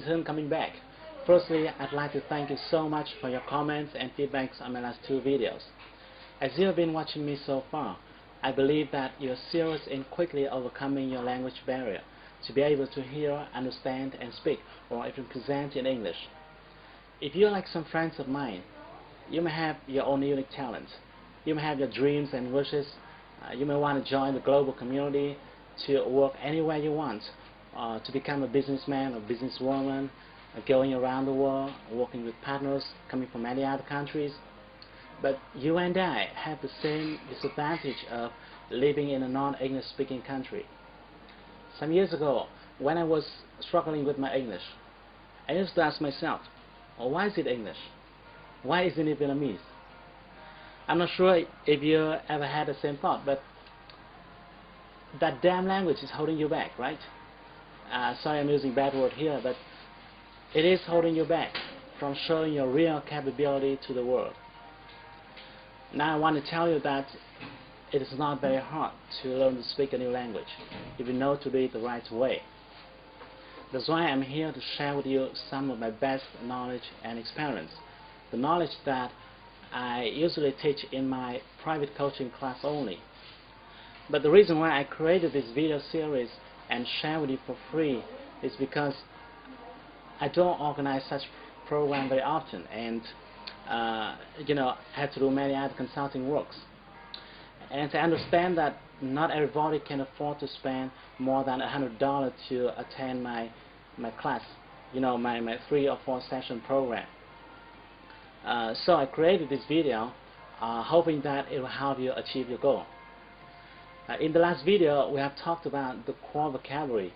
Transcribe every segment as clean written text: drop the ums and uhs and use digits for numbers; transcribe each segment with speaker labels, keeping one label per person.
Speaker 1: return coming back. Firstly, I'd like to thank you so much for your comments and feedbacks on my last 2 videos. As you have been watching me so far, I believe that you're serious in quickly overcoming your language barrier to be able to hear, understand, and speak, or even present in English. If you're like some friends of mine, you may have your own unique talents. You may have your dreams and wishes. You may want to join the global community to work anywhere you want, to become a businessman or businesswoman, going around the world, working with partners coming from many other countries. But you and I have the same disadvantage of living in a non-English speaking country. Some years ago, when I was struggling with my English, I used to ask myself, why is it English? Why isn't it Vietnamese? I'm not sure if you ever had the same thought, but that damn language is holding you back, right? Sorry I'm using bad word here, but it is holding you back from showing your real capability to the world. Now I want to tell you that it is not very hard to learn to speak a new language if you know to do it the right way. That's why I'm here to share with you some of my best knowledge and experience. The knowledge that I usually teach in my private coaching class only. But the reason why I created this video series and share with you for free is because I don't organize such program very often, and I have to do many other consulting works. And I understand that not everybody can afford to spend more than $100 to attend my class, my 3 or 4 session program. So I created this video hoping that it will help you achieve your goal. In the last video, we have talked about the core vocabulary,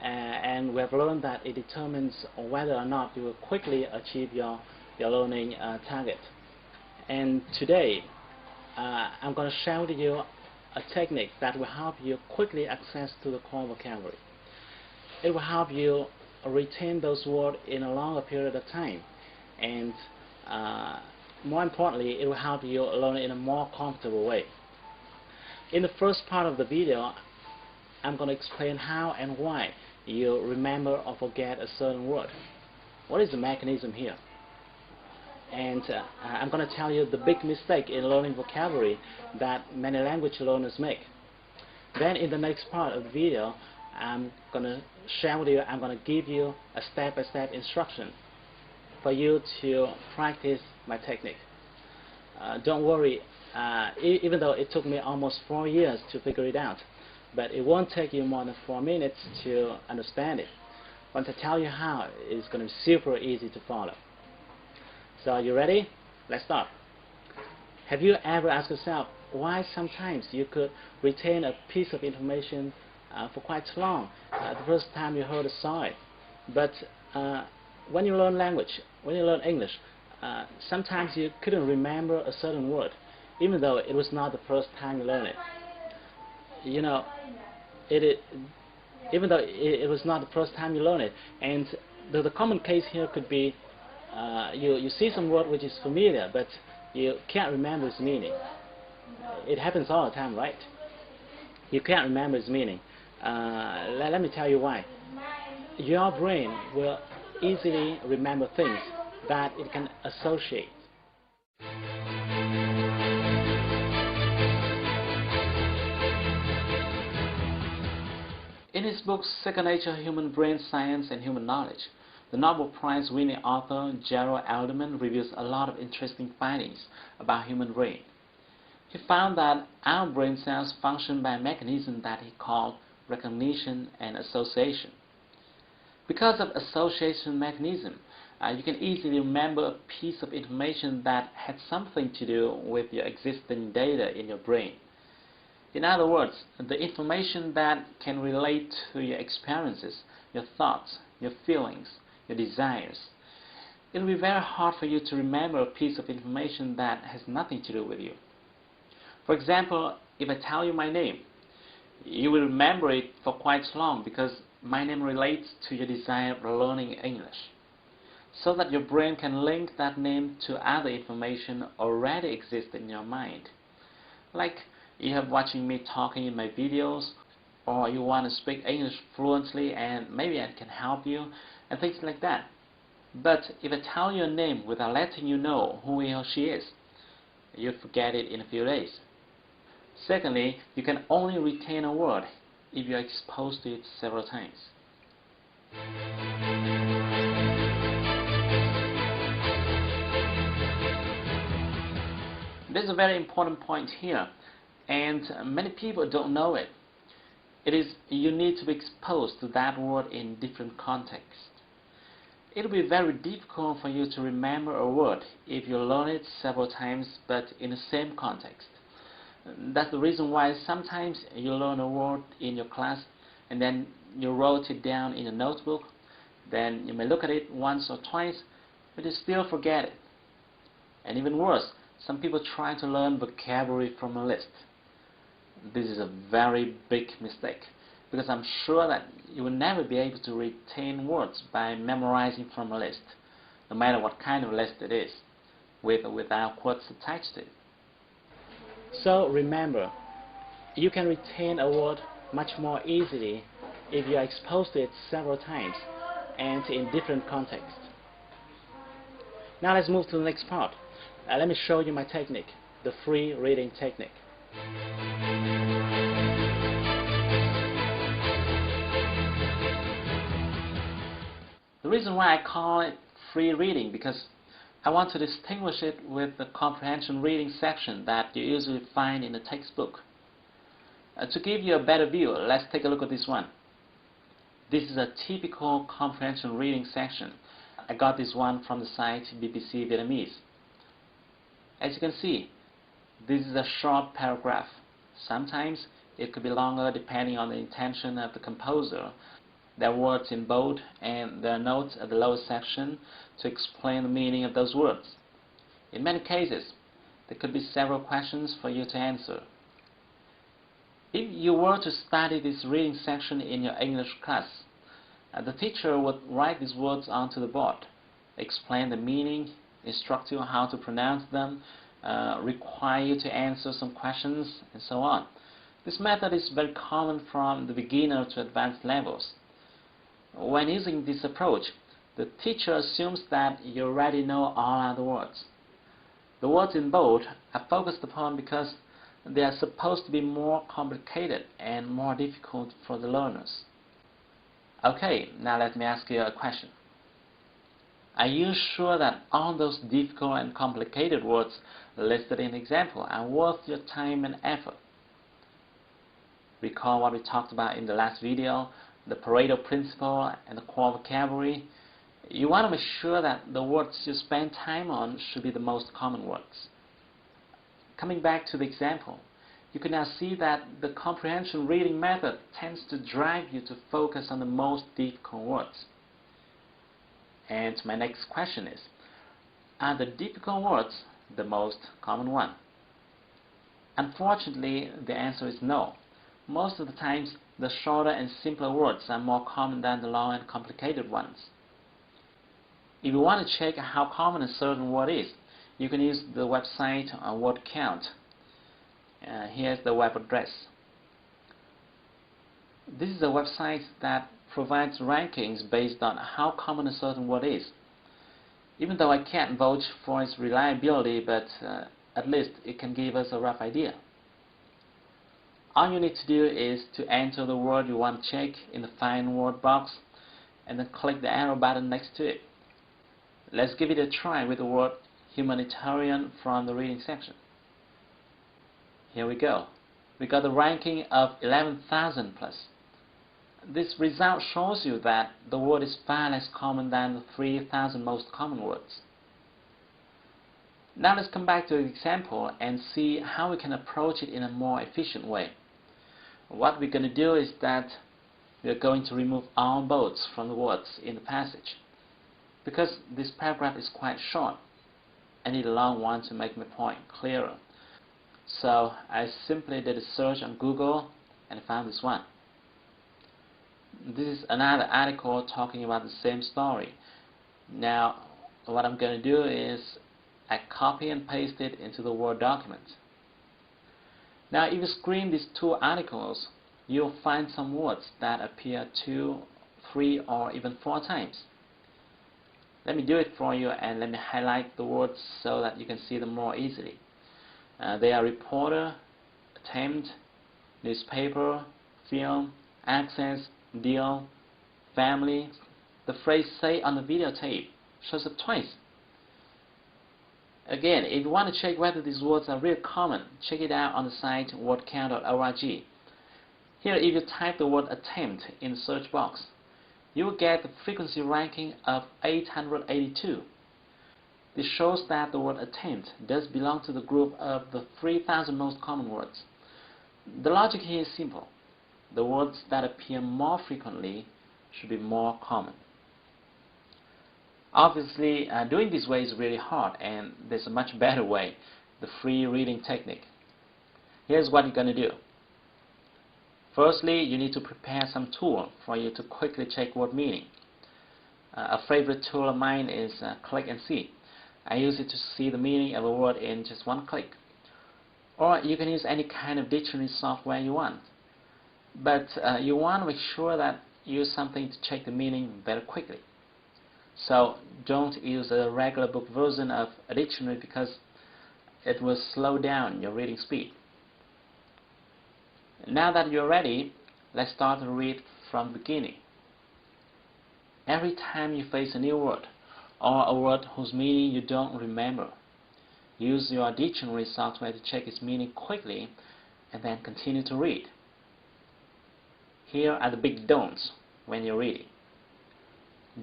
Speaker 1: and we have learned that it determines whether or not you will quickly achieve your learning target. And today, I'm going to share with you a technique that will help you quickly access to the core vocabulary. It will help you retain those words in a longer period of time, and more importantly, it will help you learn in a more comfortable way. In the first part of the video, I'm going to explain how and why you remember or forget a certain word. What is the mechanism here? And I'm going to tell you the big mistake in learning vocabulary that many language learners make. Then in the next part of the video, I'm going to share with you, I'm going to give you a step-by-step instruction for you to practice my technique. Don't worry, even though it took me almost 4 years to figure it out, but it won't take you more than 4 minutes to understand it. Once I tell you how, it's going to be super easy to follow. So are you ready? Let's start. Have you ever asked yourself why sometimes you could retain a piece of information for quite long the first time you heard or saw it, but when you learn language, when you learn English, sometimes you couldn't remember a certain word, even though it was not the first time you learned it. Even though it was not the first time you learned it, and the common case here could be you see some word which is familiar, but you can't remember its meaning. It happens all the time, right? You can't remember its meaning. Let me tell you why. Your brain will easily remember things that it can associate. In his book Second Nature, Human Brain Science and Human Knowledge, the Nobel Prize-winning author Gerald Alderman reveals a lot of interesting findings about human brain. He found that our brain cells function by a mechanism that he called recognition and association. Because of association mechanism, you can easily remember a piece of information that had something to do with your existing data in your brain. In other words, the information that can relate to your experiences, your thoughts, your feelings, your desires. It will be very hard for you to remember a piece of information that has nothing to do with you. For example, if I tell you my name, you will remember it for quite long because my name relates to your desire of learning English, so that your brain can link that name to other information already exist in your mind. Like you have watching me talking in my videos, or you want to speak English fluently and maybe I can help you, and things like that. But if I tell you a name without letting you know who he or she is, you forget it in a few days. Secondly, you can only retain a word if you are exposed to it several times. There's a very important point here, and many people don't know it. It is you need to be exposed to that word in different contexts. It will be very difficult for you to remember a word if you learn it several times but in the same context. That's the reason why sometimes you learn a word in your class and then you wrote it down in a notebook. Then you may look at it once or twice, but you still forget it. And even worse, some people try to learn vocabulary from a list. This is a very big mistake, because I'm sure that you will never be able to retain words by memorizing from a list, no matter what kind of list it is, with or without quotes attached to it. So remember, you can retain a word much more easily if you are exposed to it several times and in different contexts. Now let's move to the next part. Let me show you my technique, the free reading technique. The reason why I call it free reading because I want to distinguish it with the comprehension reading section that you usually find in the textbook. To give you a better view, let's take a look at this one. This is a typical comprehension reading section. I got this one from the site BBC Vietnamese. As you can see, this is a short paragraph. Sometimes it could be longer depending on the intention of the composer. There are words in bold and there are notes at the lower section to explain the meaning of those words. In many cases, there could be several questions for you to answer. If you were to study this reading section in your English class, the teacher would write these words onto the board, explain the meaning, instruct you how to pronounce them, require you to answer some questions, and so on. This method is very common from the beginner to advanced levels. When using this approach, the teacher assumes that you already know all other words. The words in bold are focused upon because they are supposed to be more complicated and more difficult for the learners. Okay, now let me ask you a question. Are you sure that all those difficult and complicated words listed in the example are worth your time and effort? Recall what we talked about in the last video, the Pareto principle and the core vocabulary. You want to make sure that the words you spend time on should be the most common words. Coming back to the example, you can now see that the comprehension reading method tends to drive you to focus on the most difficult words. And my next question is, are the difficult words the most common one? Unfortunately, the answer is no. Most of the times, the shorter and simpler words are more common than the long and complicated ones. If you want to check how common a certain word is, you can use the website Word Count. Here's the web address. This is a website that provides rankings based on how common a certain word is. Even though I can't vouch for its reliability, but at least it can give us a rough idea. All you need to do is to enter the word you want to check in the Find Word box and then click the arrow button next to it. Let's give it a try with the word humanitarian from the reading section. Here we go. We got a ranking of 11,000 plus. This result shows you that the word is far less common than the 3,000 most common words. Now let's come back to the example and see how we can approach it in a more efficient way. What we're going to do is that we are going to remove all bolds from the words in the passage. Because this paragraph is quite short, I need a long one to make my point clearer. So I simply did a search on Google and found this one. This is another article talking about the same story. Now what I'm going to do is I copy and paste it into the Word document. Now if you screen these two articles, you'll find some words that appear 2, 3, or even 4 times. Let me do it for you, and let me highlight the words so that you can see them more easily. They are reporter, attempt, newspaper, film, access, deal, family. The phrase "say on the videotape" shows up twice. Again, if you want to check whether these words are really common, check it out on the site wordcount.org. Here, if you type the word attempt in the search box, you will get the frequency ranking of 882. This shows that the word attempt does belong to the group of the 3,000 most common words. The logic here is simple. The words that appear more frequently should be more common. Obviously, doing this way is really hard, and there's a much better way, the free reading technique. Here's what you're going to do. Firstly, you need to prepare some tool for you to quickly check word meaning. A favorite tool of mine is Click and See. I use it to see the meaning of a word in just one click. Or you can use any kind of dictionary software you want. But you want to make sure that you use something to check the meaning very quickly. So don't use a regular book version of a dictionary because it will slow down your reading speed. Now that you're ready, let's start to read from the beginning. Every time you face a new word, or a word whose meaning you don't remember, use your dictionary software to check its meaning quickly and then continue to read. Here are the big don'ts when you're reading.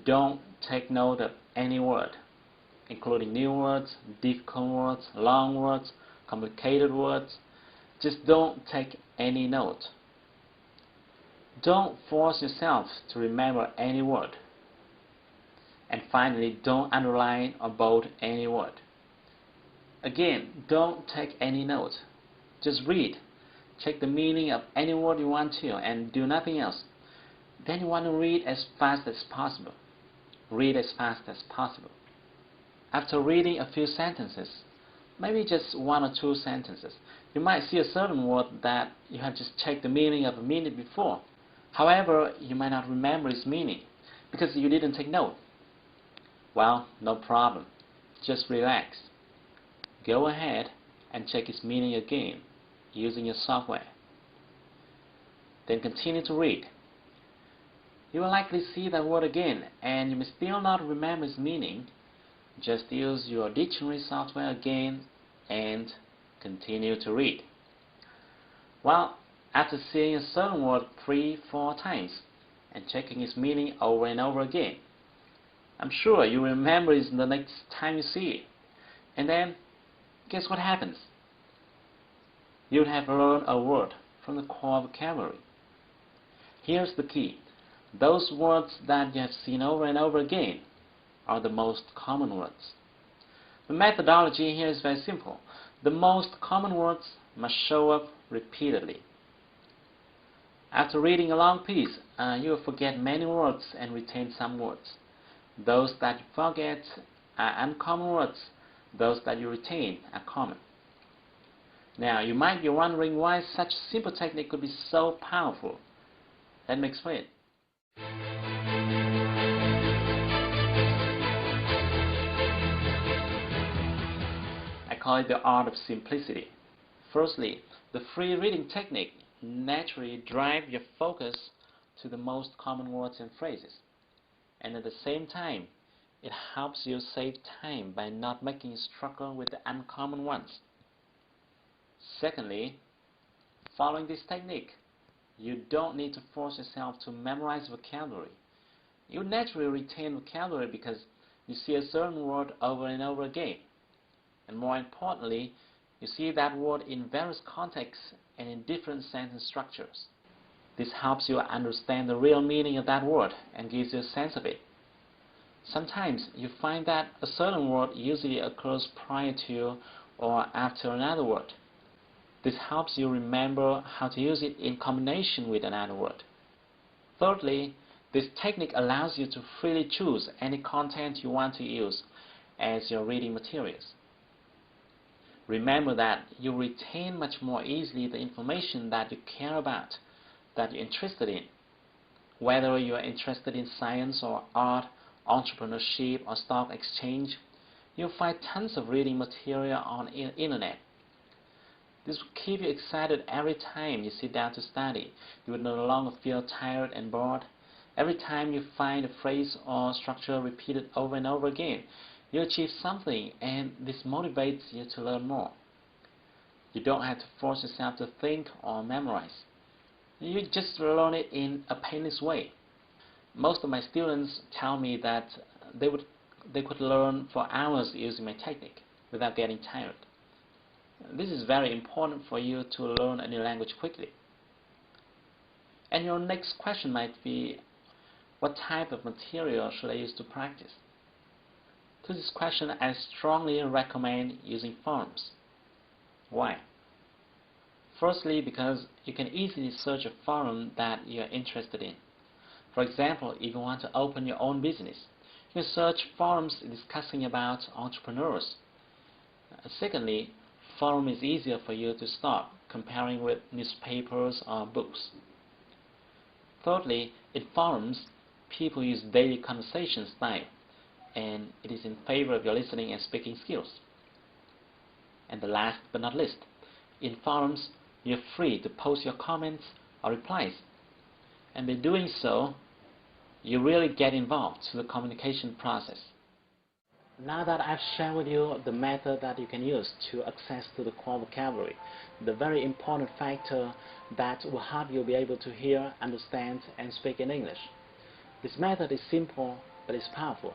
Speaker 1: Don't take note of any word, including new words, difficult words, long words, complicated words. Just don't take any note. Don't force yourself to remember any word. And finally, don't underline or bold any word. Again, don't take any note. Just read. Check the meaning of any word you want to and do nothing else. Then you want to read as fast as possible. Read as fast as possible. After reading a few sentences, maybe just 1 or 2 sentences, you might see a certain word that you have just checked the meaning of a minute before. However, you might not remember its meaning because you didn't take note. Well, no problem. Just relax. Go ahead and check its meaning again using your software. Then continue to read. You will likely see that word again, and you may still not remember its meaning. Just use your dictionary software again and continue to read. Well, after seeing a certain word 3, 4 times and checking its meaning over and over again, I'm sure you remember it the next time you see it. And then, guess what happens? You would have learned a word from the core vocabulary. Here's the key. Those words that you have seen over and over again are the most common words. The methodology here is very simple. The most common words must show up repeatedly. After reading a long piece, you will forget many words and retain some words. Those that you forget are uncommon words. Those that you retain are common. Now, you might be wondering why such a simple technique could be so powerful. Let me explain. I call it the art of simplicity. Firstly, the free reading technique naturally drives your focus to the most common words and phrases. And at the same time, it helps you save time by not making you struggle with the uncommon ones. Secondly, following this technique, you don't need to force yourself to memorize vocabulary. You naturally retain vocabulary because you see a certain word over and over again. And more importantly, you see that word in various contexts and in different sentence structures. This helps you understand the real meaning of that word and gives you a sense of it. Sometimes you find that a certain word usually occurs prior to or after another word. This helps you remember how to use it in combination with another word. Thirdly, this technique allows you to freely choose any content you want to use as your reading materials. Remember that you retain much more easily the information that you care about that you're interested in. Whether you are interested in science or art, entrepreneurship or stock exchange, you'll find tons of reading material on the internet. This will keep you excited every time you sit down to study. You will no longer feel tired and bored. Every time you find a phrase or structure repeated over and over again, you achieve something, and this motivates you to learn more. You don't have to force yourself to think or memorize. You just learn it in a painless way. Most of my students tell me that they could learn for hours using my technique without getting tired. This is very important for you to learn a new language quickly. And your next question might be, what type of material should I use to practice? To this question, I strongly recommend using forums. Why? Firstly, because you can easily search a forum that you are interested in. For example, if you want to open your own business, you can search forums discussing about entrepreneurs. Secondly, forum is easier for you to start comparing with newspapers or books. Thirdly, in forums, people use daily conversation style, and it is in favor of your listening and speaking skills. And the last but not least, in forums, you're free to post your comments or replies, and by doing so, you really get involved in the communication process. Now that I've shared with you the method that you can use to access to the core vocabulary, the very important factor that will help you be able to hear, understand, and speak in English. This method is simple, but it's powerful.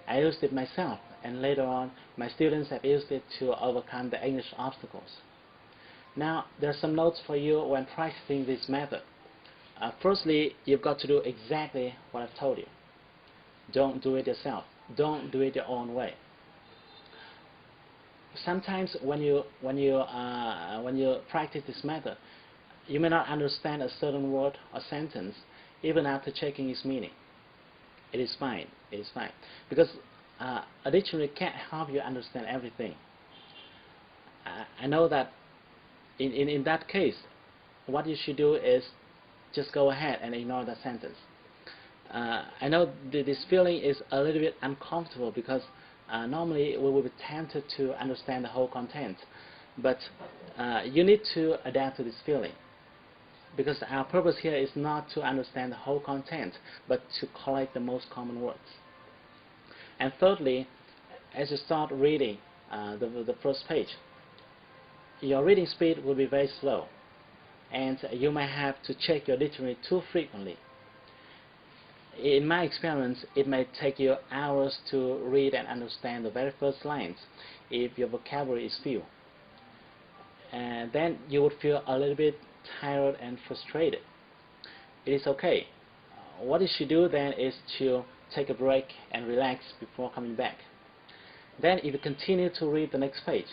Speaker 1: I used it myself, and later on, my students have used it to overcome the English obstacles. Now, there are some notes for you when practicing this method. Firstly, you've got to do exactly what I've told you. Don't do it yourself. Don't do it your own way. Sometimes when you practice this method, you may not understand a certain word or sentence even after checking its meaning. It is fine. It is fine, because a dictionary can't help you understand everything. I know that in that case, what you should do is just go ahead and ignore that sentence. I know this feeling is a little bit uncomfortable because normally we will be tempted to understand the whole content, but you need to adapt to this feeling, because our purpose here is not to understand the whole content, but to collect the most common words. And thirdly, as you start reading the first page, your reading speed will be very slow, and you may have to check your dictionary too frequently. In my experience, it may take you hours to read and understand the very first lines if your vocabulary is few. And then you would feel a little bit tired and frustrated. It is okay. What you should do then is to take a break and relax before coming back. Then if you continue to read the next page,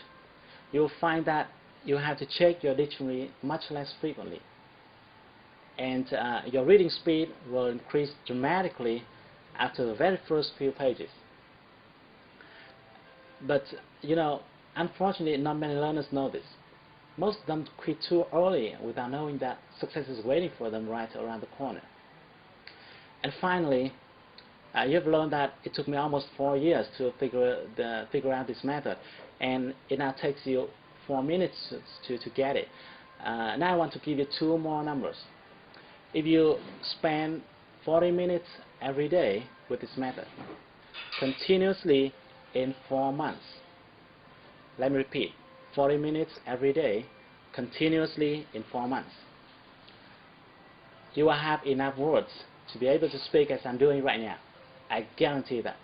Speaker 1: you will find that you have to check your dictionary much less frequently, and your reading speed will increase dramatically after the very first few pages. But unfortunately, not many learners know this. Most of them quit too early without knowing that success is waiting for them right around the corner. And finally, you've learned that it took me almost 4 years to figure out this method, and it now takes you 4 minutes to get it. Now I want to give you 2 more numbers. If you spend 40 minutes every day with this method, continuously in 4 months, let me repeat, 40 minutes every day, continuously in 4 months, you will have enough words to be able to speak as I'm doing right now. I guarantee that.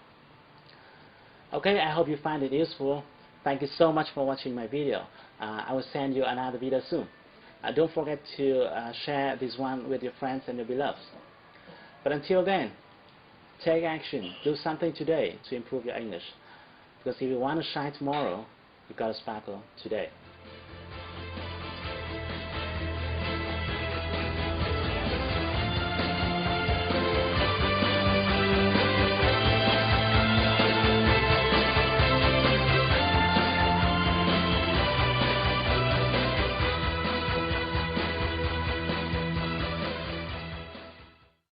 Speaker 1: Okay, I hope you find it useful. Thank you so much for watching my video. I will send you another video soon. Don't forget to share this one with your friends and your beloveds. But until then, take action. Do something today to improve your English. Because if you want to shine tomorrow, you've got to sparkle today.